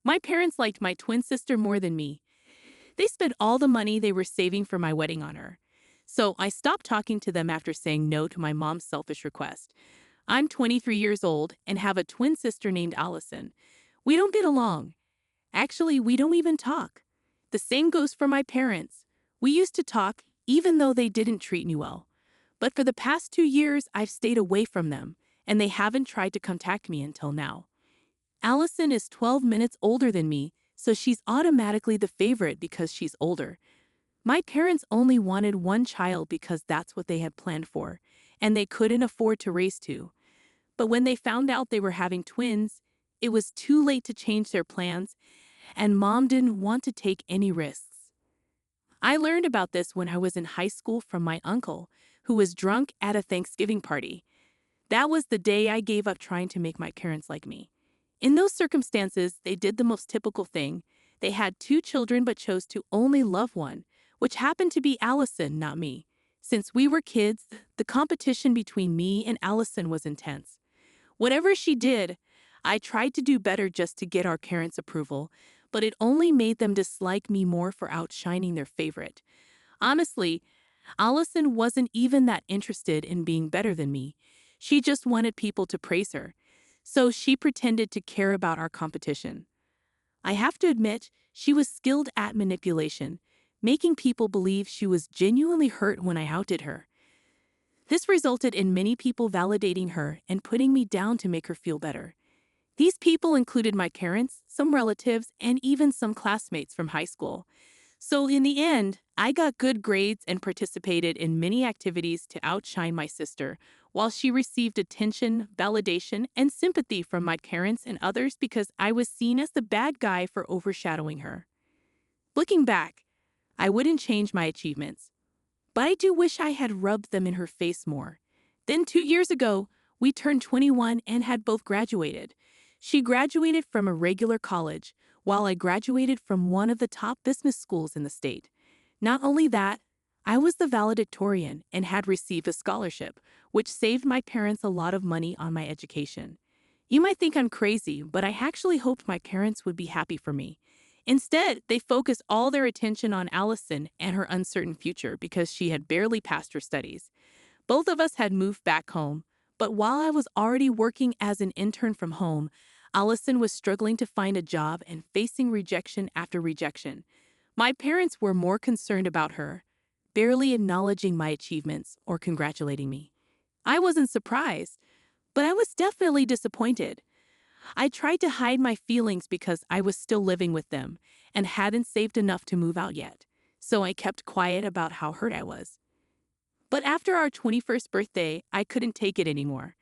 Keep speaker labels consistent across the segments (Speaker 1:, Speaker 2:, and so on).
Speaker 1: My parents liked my twin sister more than me. They spent all the money they were saving for my wedding on her. So I stopped talking to them after saying no to my mom's selfish request. I'm 23 years old and have a twin sister named Allison. We don't get along. Actually, we don't even talk. The same goes for my parents. We used to talk, even though they didn't treat me well. But for the past 2 years, I've stayed away from them, and they haven't tried to contact me until now. Allison is 12 minutes older than me, so she's automatically the favorite because she's older. My parents only wanted one child because that's what they had planned for, and they couldn't afford to raise two. But when they found out they were having twins, it was too late to change their plans, and mom didn't want to take any risks. I learned about this when I was in high school from my uncle, who was drunk at a Thanksgiving party. That was the day I gave up trying to make my parents like me. In those circumstances, they did the most typical thing. They had two children but chose to only love one, which happened to be Allison, not me. Since we were kids, the competition between me and Allison was intense. Whatever she did, I tried to do better just to get our parents' approval, but it only made them dislike me more for outshining their favorite. Honestly, Allison wasn't even that interested in being better than me. She just wanted people to praise her, so she pretended to care about our competition. I have to admit, she was skilled at manipulation, making people believe she was genuinely hurt when I outdid her. This resulted in many people validating her and putting me down to make her feel better. These people included my parents, some relatives, and even some classmates from high school. So in the end, I got good grades and participated in many activities to outshine my sister, while she received attention, validation, and sympathy from my parents and others because I was seen as the bad guy for overshadowing her. Looking back, I wouldn't change my achievements, but I do wish I had rubbed them in her face more. Then 2 years ago, we turned 21 and had both graduated. She graduated from a regular college, while I graduated from one of the top business schools in the state. Not only that, I was the valedictorian and had received a scholarship, which saved my parents a lot of money on my education. You might think I'm crazy, but I actually hoped my parents would be happy for me. Instead, they focused all their attention on Allison and her uncertain future because she had barely passed her studies. Both of us had moved back home, but while I was already working as an intern from home, Allison was struggling to find a job and facing rejection after rejection. My parents were more concerned about her, barely acknowledging my achievements or congratulating me. I wasn't surprised, but I was definitely disappointed. I tried to hide my feelings because I was still living with them and hadn't saved enough to move out yet, so I kept quiet about how hurt I was. But after our 21st birthday, I couldn't take it anymore.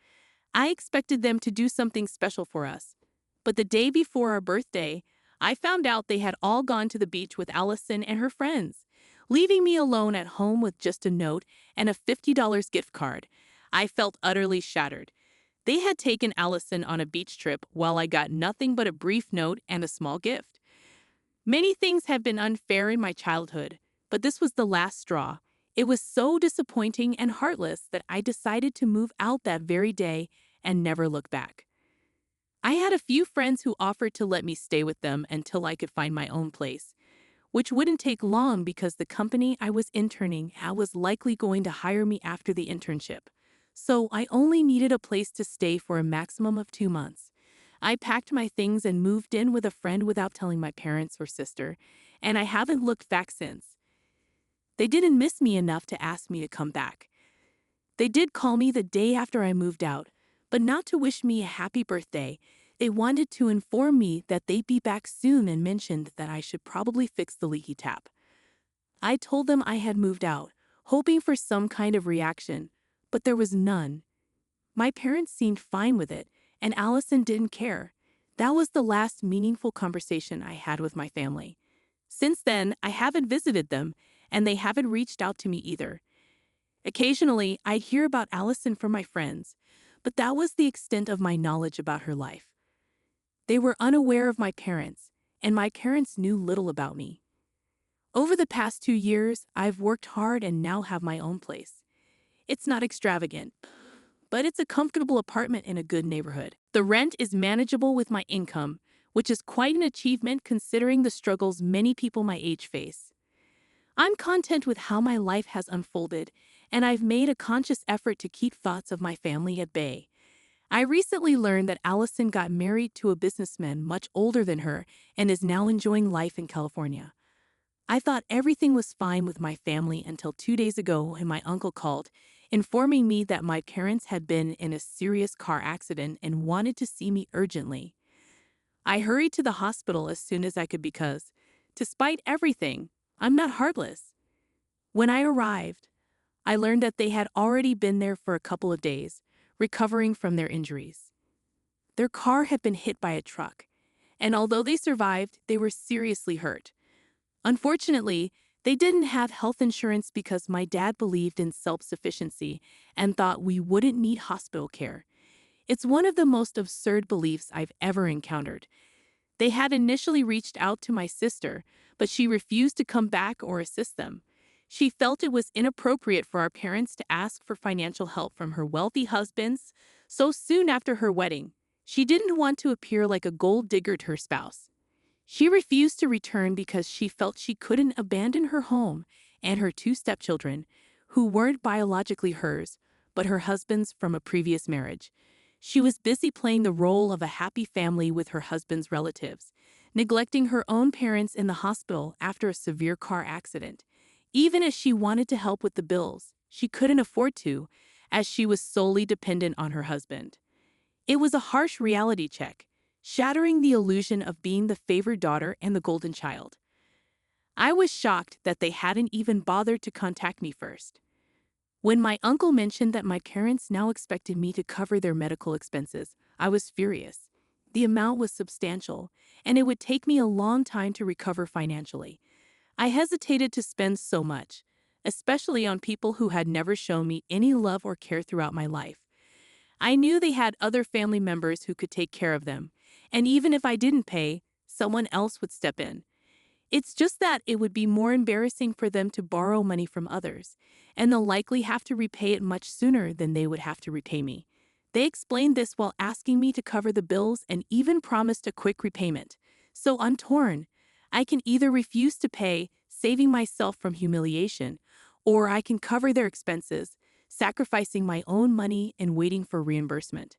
Speaker 1: I expected them to do something special for us. But the day before our birthday, I found out they had all gone to the beach with Allison and her friends, leaving me alone at home with just a note and a $50 gift card. I felt utterly shattered. They had taken Allison on a beach trip while I got nothing but a brief note and a small gift. Many things have been unfair in my childhood, but this was the last straw. It was so disappointing and heartless that I decided to move out that very day and never look back. I had a few friends who offered to let me stay with them until I could find my own place, which wouldn't take long because the company I was interning at was likely going to hire me after the internship. So I only needed a place to stay for a maximum of 2 months. I packed my things and moved in with a friend without telling my parents or sister, and I haven't looked back since. They didn't miss me enough to ask me to come back. They did call me the day after I moved out, but not to wish me a happy birthday. They wanted to inform me that they'd be back soon and mentioned that I should probably fix the leaky tap. I told them I had moved out, hoping for some kind of reaction, but there was none. My parents seemed fine with it, and Allison didn't care. That was the last meaningful conversation I had with my family. Since then, I haven't visited them, and they haven't reached out to me either. Occasionally, I'd hear about Allison from my friends, but that was the extent of my knowledge about her life. They were unaware of my parents, and my parents knew little about me. Over the past 2 years, I've worked hard and now have my own place. It's not extravagant, but it's a comfortable apartment in a good neighborhood. The rent is manageable with my income, which is quite an achievement considering the struggles many people my age face. I'm content with how my life has unfolded, and I've made a conscious effort to keep thoughts of my family at bay. I recently learned that Allison got married to a businessman much older than her and is now enjoying life in California. I thought everything was fine with my family until 2 days ago when my uncle called, informing me that my parents had been in a serious car accident and wanted to see me urgently. I hurried to the hospital as soon as I could because, despite everything, I'm not heartless. When I arrived, I learned that they had already been there for a couple of days, recovering from their injuries. Their car had been hit by a truck, and although they survived, they were seriously hurt. Unfortunately, they didn't have health insurance because my dad believed in self-sufficiency and thought we wouldn't need hospital care. It's one of the most absurd beliefs I've ever encountered. They had initially reached out to my sister, but she refused to come back or assist them. She felt it was inappropriate for our parents to ask for financial help from her wealthy husbands so soon after her wedding. She didn't want to appear like a gold digger to her spouse. She refused to return because she felt she couldn't abandon her home and her two stepchildren, who weren't biologically hers, but her husband's from a previous marriage. She was busy playing the role of a happy family with her husband's relatives, neglecting her own parents in the hospital after a severe car accident. Even as she wanted to help with the bills, she couldn't afford to, as she was solely dependent on her husband. It was a harsh reality check, shattering the illusion of being the favored daughter and the golden child. I was shocked that they hadn't even bothered to contact me first. When my uncle mentioned that my parents now expected me to cover their medical expenses, I was furious. The amount was substantial, and it would take me a long time to recover financially. I hesitated to spend so much, especially on people who had never shown me any love or care throughout my life. I knew they had other family members who could take care of them, and even if I didn't pay, someone else would step in. It's just that it would be more embarrassing for them to borrow money from others, and they'll likely have to repay it much sooner than they would have to repay me. They explained this while asking me to cover the bills and even promised a quick repayment. So I'm torn. I can either refuse to pay, saving myself from humiliation, or I can cover their expenses, sacrificing my own money and waiting for reimbursement.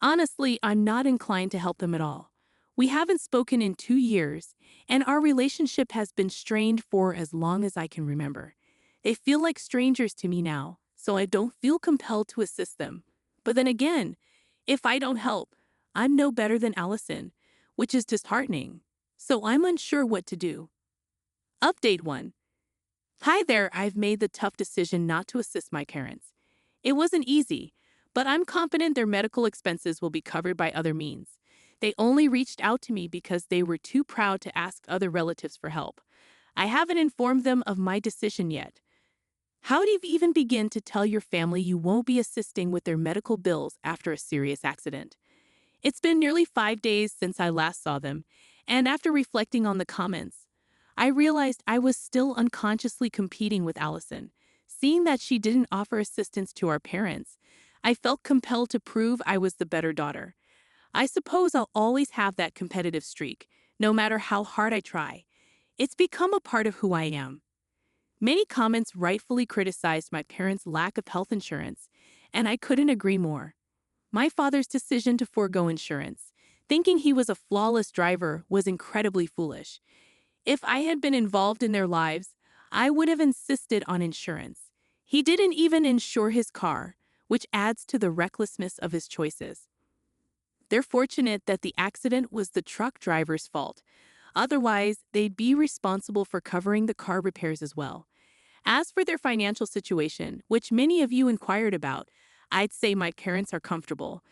Speaker 1: Honestly, I'm not inclined to help them at all. We haven't spoken in 2 years, and our relationship has been strained for as long as I can remember. They feel like strangers to me now, so I don't feel compelled to assist them. But then again, if I don't help, I'm no better than Allison, which is disheartening. So I'm unsure what to do. Update 1. Hi there, I've made the tough decision not to assist my parents. It wasn't easy, but I'm confident their medical expenses will be covered by other means. They only reached out to me because they were too proud to ask other relatives for help. I haven't informed them of my decision yet. How do you even begin to tell your family you won't be assisting with their medical bills after a serious accident? It's been nearly 5 days since I last saw them, and after reflecting on the comments, I realized I was still unconsciously competing with Allison. Seeing that she didn't offer assistance to our parents, I felt compelled to prove I was the better daughter. I suppose I'll always have that competitive streak, no matter how hard I try. It's become a part of who I am. Many comments rightfully criticized my parents' lack of health insurance, and I couldn't agree more. My father's decision to forego insurance, thinking he was a flawless driver, was incredibly foolish. If I had been involved in their lives, I would have insisted on insurance. He didn't even insure his car, which adds to the recklessness of his choices. They're fortunate that the accident was the truck driver's fault. Otherwise, they'd be responsible for covering the car repairs as well. As for their financial situation, which many of you inquired about, I'd say my parents are comfortable.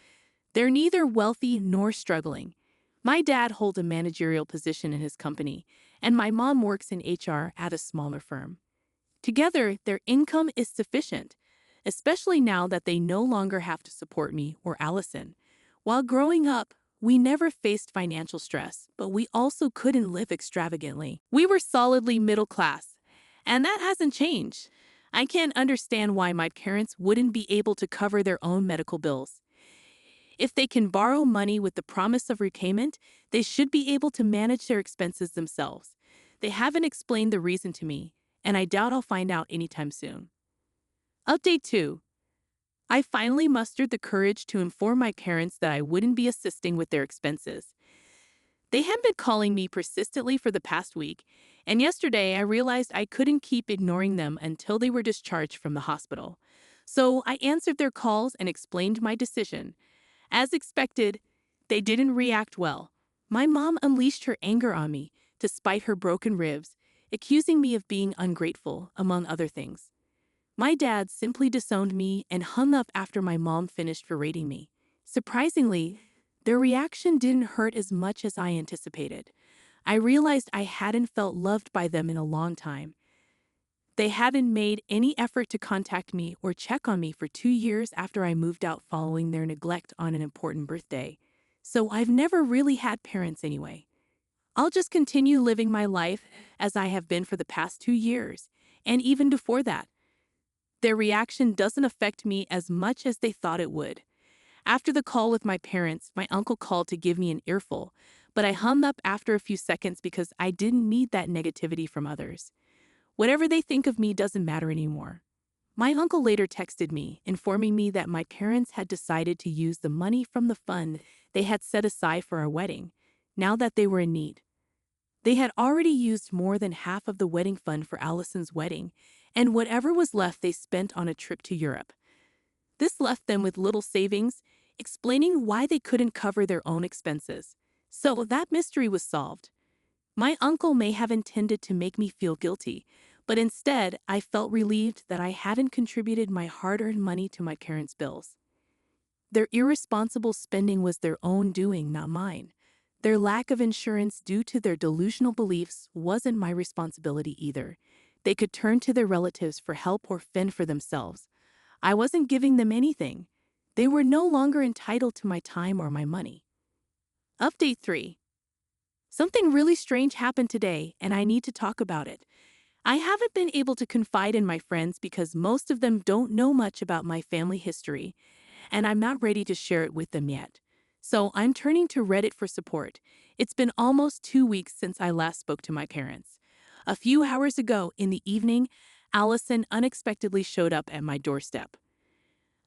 Speaker 1: They're neither wealthy nor struggling. My dad holds a managerial position in his company, and my mom works in HR at a smaller firm. Together, their income is sufficient, especially now that they no longer have to support me or Allison. While growing up, we never faced financial stress, but we also couldn't live extravagantly. We were solidly middle class, and that hasn't changed. I can't understand why my parents wouldn't be able to cover their own medical bills. If they can borrow money with the promise of repayment, they should be able to manage their expenses themselves. They haven't explained the reason to me, and I doubt I'll find out anytime soon. Update 2. I finally mustered the courage to inform my parents that I wouldn't be assisting with their expenses. They had been calling me persistently for the past week, and yesterday I realized I couldn't keep ignoring them until they were discharged from the hospital. So I answered their calls and explained my decision. As expected, they didn't react well. My mom unleashed her anger on me, despite her broken ribs, accusing me of being ungrateful, among other things. My dad simply disowned me and hung up after my mom finished berating me. Surprisingly, their reaction didn't hurt as much as I anticipated. I realized I hadn't felt loved by them in a long time. They hadn't made any effort to contact me or check on me for 2 years after I moved out following their neglect on an important birthday. So I've never really had parents anyway. I'll just continue living my life as I have been for the past 2 years, and even before that. Their reaction doesn't affect me as much as they thought it would. After the call with my parents, my uncle called to give me an earful, but I hung up after a few seconds because I didn't need that negativity from others. Whatever they think of me doesn't matter anymore. My uncle later texted me, informing me that my parents had decided to use the money from the fund they had set aside for our wedding, now that they were in need. They had already used more than half of the wedding fund for Allison's wedding, and whatever was left they spent on a trip to Europe. This left them with little savings, explaining why they couldn't cover their own expenses. So that mystery was solved. My uncle may have intended to make me feel guilty, but instead I felt relieved that I hadn't contributed my hard-earned money to my parents' bills. Their irresponsible spending was their own doing, not mine. Their lack of insurance due to their delusional beliefs wasn't my responsibility either. They could turn to their relatives for help or fend for themselves. I wasn't giving them anything. They were no longer entitled to my time or my money. Update 3. Something really strange happened today, and I need to talk about it. I haven't been able to confide in my friends because most of them don't know much about my family history, and I'm not ready to share it with them yet. So I'm turning to Reddit for support. It's been almost 2 weeks since I last spoke to my parents. A few hours ago in the evening, Allison unexpectedly showed up at my doorstep.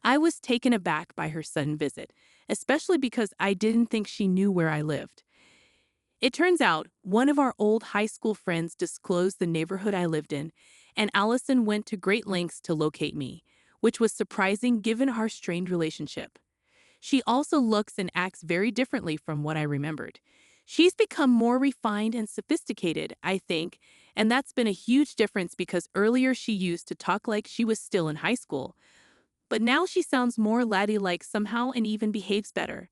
Speaker 1: I was taken aback by her sudden visit, especially because I didn't think she knew where I lived. It turns out one of our old high school friends disclosed the neighborhood I lived in, and Allison went to great lengths to locate me, which was surprising given our strained relationship. She also looks and acts very differently from what I remembered. She's become more refined and sophisticated, I think, and that's been a huge difference because earlier she used to talk like she was still in high school, but now she sounds more ladylike somehow and even behaves better.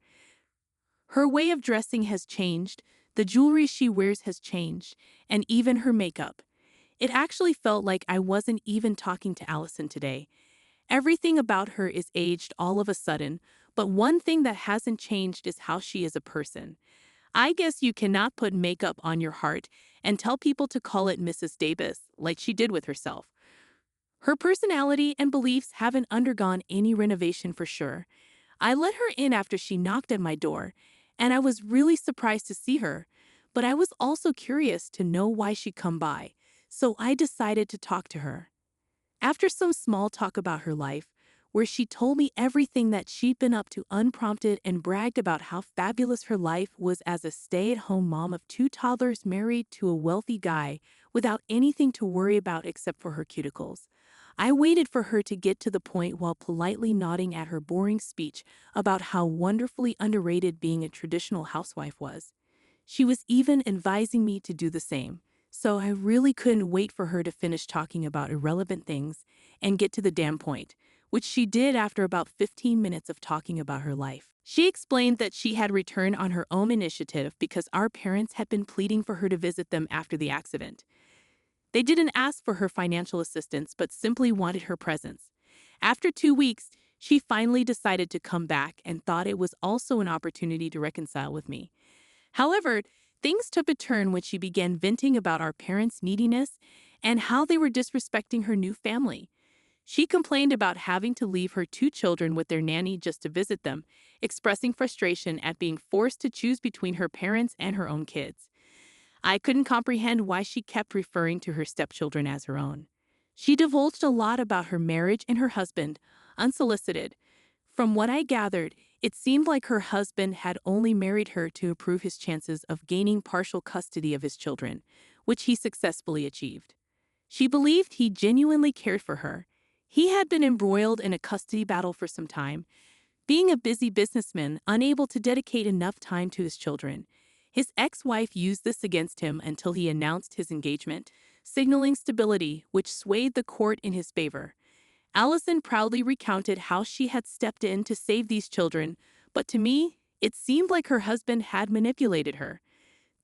Speaker 1: Her way of dressing has changed, the jewelry she wears has changed, and even her makeup. It actually felt like I wasn't even talking to Allison today. Everything about her is aged all of a sudden, but one thing that hasn't changed is how she is a person. I guess you cannot put makeup on your heart and tell people to call it Mrs. Davis, like she did with herself. Her personality and beliefs haven't undergone any renovation for sure. I let her in after she knocked at my door, and I was really surprised to see her, but I was also curious to know why she'd come by, so I decided to talk to her. After some small talk about her life, where she told me everything that she'd been up to unprompted and bragged about how fabulous her life was as a stay-at-home mom of 2 toddlers married to a wealthy guy without anything to worry about except for her cuticles. I waited for her to get to the point while politely nodding at her boring speech about how wonderfully underrated being a traditional housewife was. She was even advising me to do the same, so I really couldn't wait for her to finish talking about irrelevant things and get to the damn point, which she did after about 15 minutes of talking about her life. She explained that she had returned on her own initiative because our parents had been pleading for her to visit them after the accident. They didn't ask for her financial assistance, but simply wanted her presence. After 2 weeks, she finally decided to come back and thought it was also an opportunity to reconcile with me. However, things took a turn when she began venting about our parents' neediness and how they were disrespecting her new family. She complained about having to leave her two children with their nanny just to visit them, expressing frustration at being forced to choose between her parents and her own kids. I couldn't comprehend why she kept referring to her stepchildren as her own. She divulged a lot about her marriage and her husband, unsolicited. From what I gathered, it seemed like her husband had only married her to improve his chances of gaining partial custody of his children, which he successfully achieved. She believed he genuinely cared for her. He had been embroiled in a custody battle for some time, being a busy businessman unable to dedicate enough time to his children. His ex-wife used this against him until he announced his engagement, signaling stability, which swayed the court in his favor. Allison proudly recounted how she had stepped in to save these children, but to me, it seemed like her husband had manipulated her.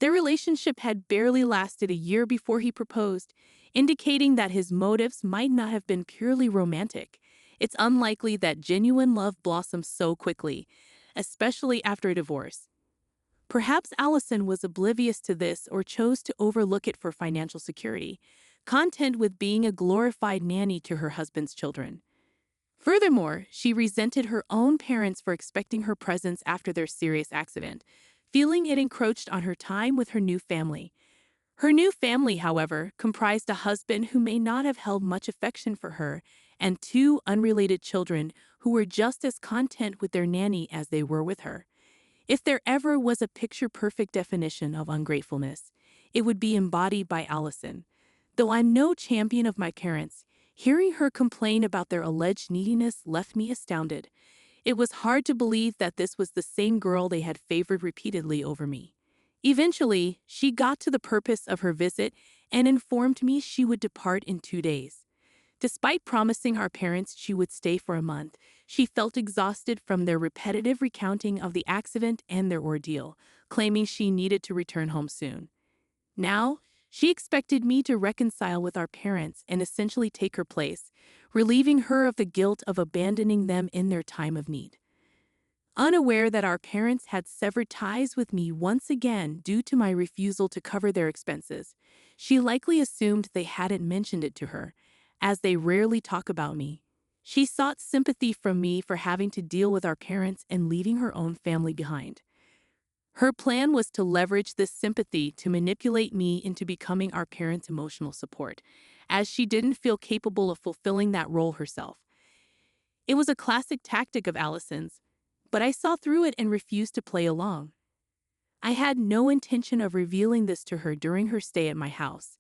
Speaker 1: Their relationship had barely lasted a year before he proposed, indicating that his motives might not have been purely romantic. It's unlikely that genuine love blossoms so quickly, especially after a divorce. Perhaps Allison was oblivious to this or chose to overlook it for financial security, content with being a glorified nanny to her husband's children. Furthermore, she resented her own parents for expecting her presence after their serious accident, feeling it encroached on her time with her new family. Her new family, however, comprised a husband who may not have held much affection for her and two unrelated children who were just as content with their nanny as they were with her. If there ever was a picture-perfect definition of ungratefulness, it would be embodied by Allison. Though I'm no champion of my parents, hearing her complain about their alleged neediness left me astounded. It was hard to believe that this was the same girl they had favored repeatedly over me. Eventually, she got to the purpose of her visit and informed me she would depart in 2 days. Despite promising our parents she would stay for a month, she felt exhausted from their repetitive recounting of the accident and their ordeal, claiming she needed to return home soon. Now, she expected me to reconcile with our parents and essentially take her place, relieving her of the guilt of abandoning them in their time of need. Unaware that our parents had severed ties with me once again due to my refusal to cover their expenses, she likely assumed they hadn't mentioned it to her, as they rarely talk about me. She sought sympathy from me for having to deal with our parents and leaving her own family behind. Her plan was to leverage this sympathy to manipulate me into becoming our parents' emotional support, as she didn't feel capable of fulfilling that role herself. It was a classic tactic of Allison's, but I saw through it and refused to play along. I had no intention of revealing this to her during her stay at my house,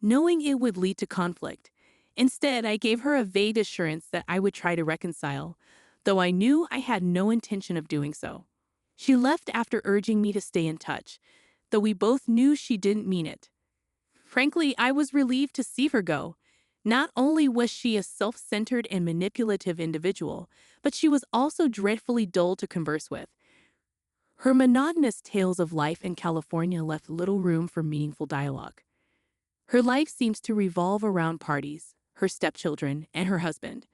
Speaker 1: knowing it would lead to conflict. Instead, I gave her a vague assurance that I would try to reconcile, though I knew I had no intention of doing so. She left after urging me to stay in touch, though we both knew she didn't mean it. Frankly, I was relieved to see her go. Not only was she a self-centered and manipulative individual, but she was also dreadfully dull to converse with. Her monotonous tales of life in California left little room for meaningful dialogue. Her life seems to revolve around parties, her stepchildren, and her husband.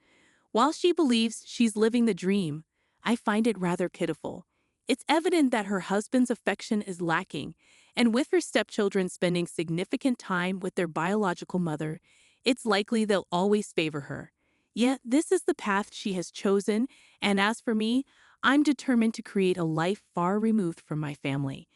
Speaker 1: While she believes she's living the dream, I find it rather pitiful. It's evident that her husband's affection is lacking, and with her stepchildren spending significant time with their biological mother, it's likely they'll always favor her. Yet this is the path she has chosen, and as for me, I'm determined to create a life far removed from my family.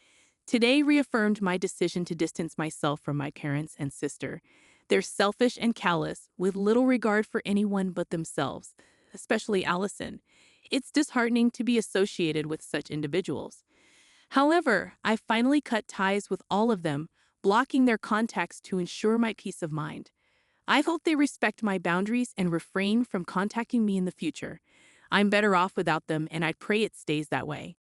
Speaker 1: Today reaffirmed my decision to distance myself from my parents and sister. They're selfish and callous, with little regard for anyone but themselves, especially Allison. It's disheartening to be associated with such individuals. However, I finally cut ties with all of them, blocking their contacts to ensure my peace of mind. I hope they respect my boundaries and refrain from contacting me in the future. I'm better off without them, and I pray it stays that way.